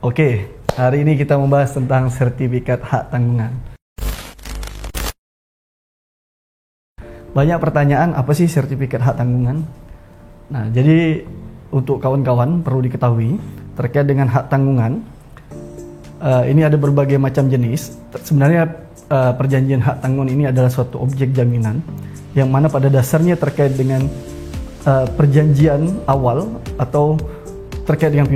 Oke, hari ini kita membahas tentang sertifikat hak tanggungan. Banyak pertanyaan, apa sih sertifikat hak tanggungan? Nah, jadi untuk kawan-kawan perlu diketahui terkait dengan hak tanggungan, ini ada berbagai macam jenis. Sebenarnya perjanjian hak tanggungan ini adalah suatu objek jaminan yang mana pada dasarnya terkait dengan perjanjian awal atau terkait dengan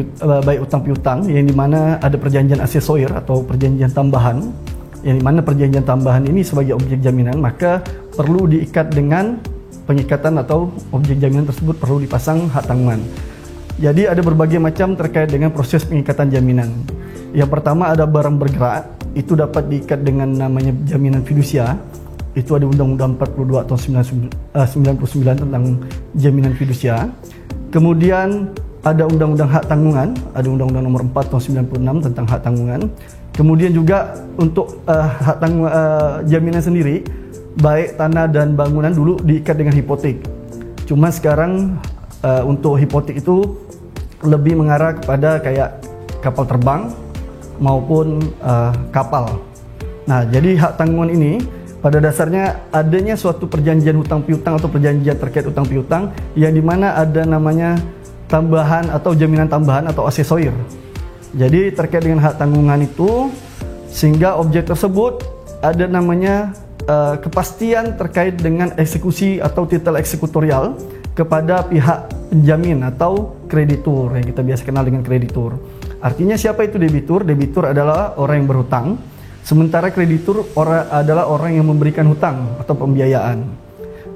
baik utang piutang, yang dimana ada perjanjian aksesorir atau perjanjian tambahan, yang dimana perjanjian tambahan ini sebagai objek jaminan maka perlu diikat dengan pengikatan atau objek jaminan tersebut perlu dipasang hak tanggungan. Jadi ada berbagai macam terkait dengan proses pengikatan jaminan. Yang pertama ada barang bergerak, itu dapat diikat dengan namanya jaminan fidusia. Itu ada Undang-Undang 42 tahun 99 tentang jaminan fidusia. Kemudian ada Undang-Undang Hak Tanggungan, ada Undang-Undang Nomor 4 tahun 96 tentang hak tanggungan. Kemudian juga untuk hak tanggungan jaminan sendiri, baik tanah dan bangunan dulu diikat dengan hipotek. Cuma sekarang untuk hipotek itu lebih mengarah kepada kayak kapal terbang maupun kapal. Nah, jadi hak tanggungan ini pada dasarnya adanya suatu perjanjian hutang piutang atau perjanjian terkait hutang piutang yang dimana ada namanya tambahan atau jaminan tambahan atau aksesorir. Jadi terkait dengan hak tanggungan itu sehingga objek tersebut ada namanya kepastian terkait dengan eksekusi atau titel eksekutorial kepada pihak penjamin atau kreditur yang kita biasa kenal dengan kreditur. Artinya siapa itu debitur? Debitur adalah orang yang berhutang, sementara kreditur adalah orang yang memberikan hutang atau pembiayaan.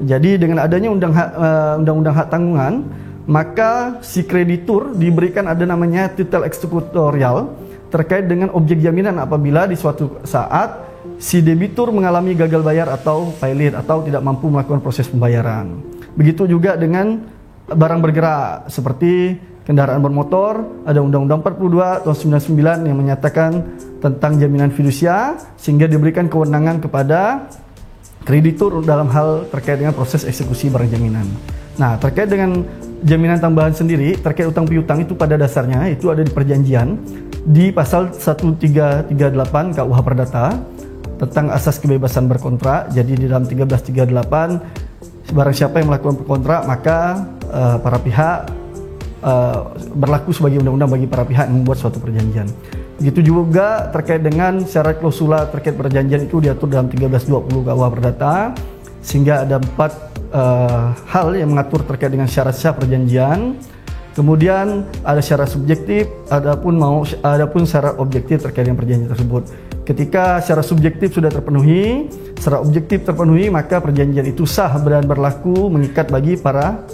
Jadi dengan adanya undang-undang hak tanggungan, maka si kreditur diberikan ada namanya titel eksekutorial terkait dengan objek jaminan apabila di suatu saat si debitur mengalami gagal bayar atau pailit atau tidak mampu melakukan proses pembayaran. Begitu juga dengan barang bergerak seperti kendaraan bermotor, ada Undang-Undang 42 tahun 99 yang menyatakan tentang jaminan fidusia sehingga diberikan kewenangan kepada kreditur dalam hal terkait dengan proses eksekusi barang jaminan. Nah, terkait dengan jaminan tambahan sendiri terkait utang piutang itu pada dasarnya itu ada di perjanjian di pasal 1338 KUH Perdata tentang asas kebebasan berkontrak. Jadi di dalam 1338 barang siapa yang melakukan kontrak maka para pihak berlaku sebagai undang-undang bagi para pihak yang membuat suatu perjanjian. Begitu juga terkait dengan syarat klausula terkait perjanjian itu diatur dalam 1320 KUH Perdata sehingga ada 4 hal yang mengatur terkait dengan syarat sah perjanjian. Kemudian ada syarat subjektif, adapun syarat objektif terkait dengan perjanjian tersebut. Ketika syarat subjektif sudah terpenuhi, syarat objektif terpenuhi, maka perjanjian itu sah dan berlaku mengikat bagi para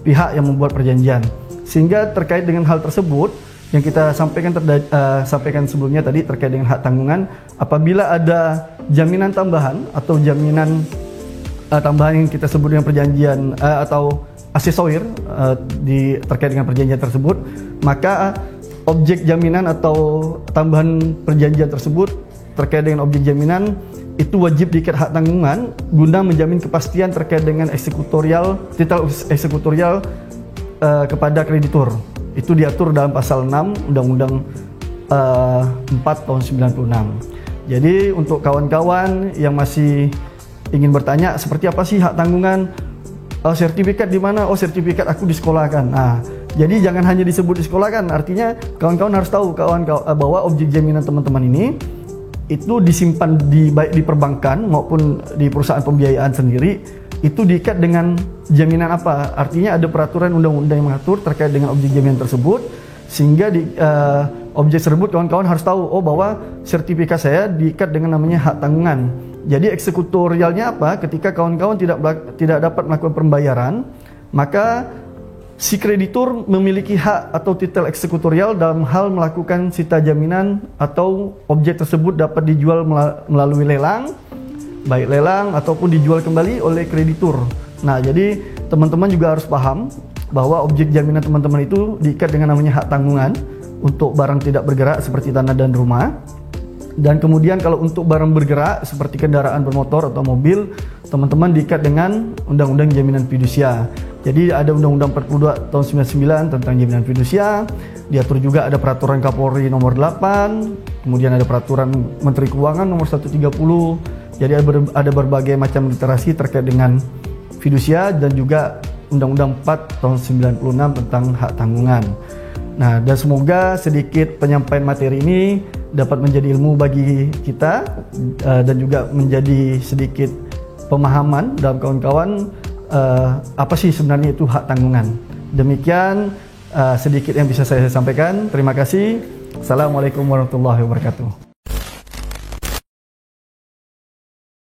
pihak yang membuat perjanjian. Sehingga terkait dengan hal tersebut yang kita sampaikan sebelumnya tadi terkait dengan hak tanggungan, apabila ada jaminan tambahan atau jaminan tambahan yang kita sebut dengan perjanjian atau aksesorir terkait dengan perjanjian tersebut, maka objek jaminan atau tambahan perjanjian tersebut terkait dengan objek jaminan itu wajib diikat hak tanggungan guna menjamin kepastian terkait dengan titel eksekutorial kepada kreditur. Itu diatur dalam pasal 6 Undang-Undang 4 tahun 96. Jadi untuk kawan-kawan yang masih ingin bertanya seperti apa sih hak tanggungan, sertifikat di mana? Oh, sertifikat aku disekolahkan. Nah, jadi jangan hanya disebut disekolahkan. Artinya kawan-kawan harus tahu bahwa objek jaminan teman-teman ini itu disimpan baik di perbankan maupun di perusahaan pembiayaan sendiri, itu diikat dengan jaminan apa? Artinya ada peraturan undang-undang yang mengatur terkait dengan objek jaminan tersebut sehingga objek tersebut kawan-kawan harus tahu bahwa sertifikat saya diikat dengan namanya hak tanggungan. Jadi eksekutorialnya apa? Ketika kawan-kawan tidak dapat melakukan pembayaran, maka si kreditur memiliki hak atau titel eksekutorial dalam hal melakukan sita jaminan atau objek tersebut dapat dijual melalui lelang, baik lelang ataupun dijual kembali oleh kreditur. Nah, jadi teman-teman juga harus paham bahwa objek jaminan teman-teman itu diikat dengan namanya hak tanggungan untuk barang tidak bergerak seperti tanah dan rumah. Dan kemudian kalau untuk barang bergerak seperti kendaraan bermotor atau mobil, teman-teman diikat dengan Undang-Undang Jaminan Fidusia. Jadi ada Undang-Undang 42 tahun 99 tentang jaminan fidusia, diatur juga ada peraturan Kapolri nomor 8, kemudian ada peraturan Menteri Keuangan nomor 130. Jadi ada berbagai macam literasi terkait dengan fidusia dan juga Undang-Undang 4 tahun 96 tentang hak tanggungan. Nah, dan semoga sedikit penyampaian materi ini dapat menjadi ilmu bagi kita dan juga menjadi sedikit pemahaman dalam kawan-kawan apa sih sebenarnya itu hak tanggungan. Demikian sedikit yang bisa saya sampaikan. Terima kasih. Assalamualaikum warahmatullahi wabarakatuh.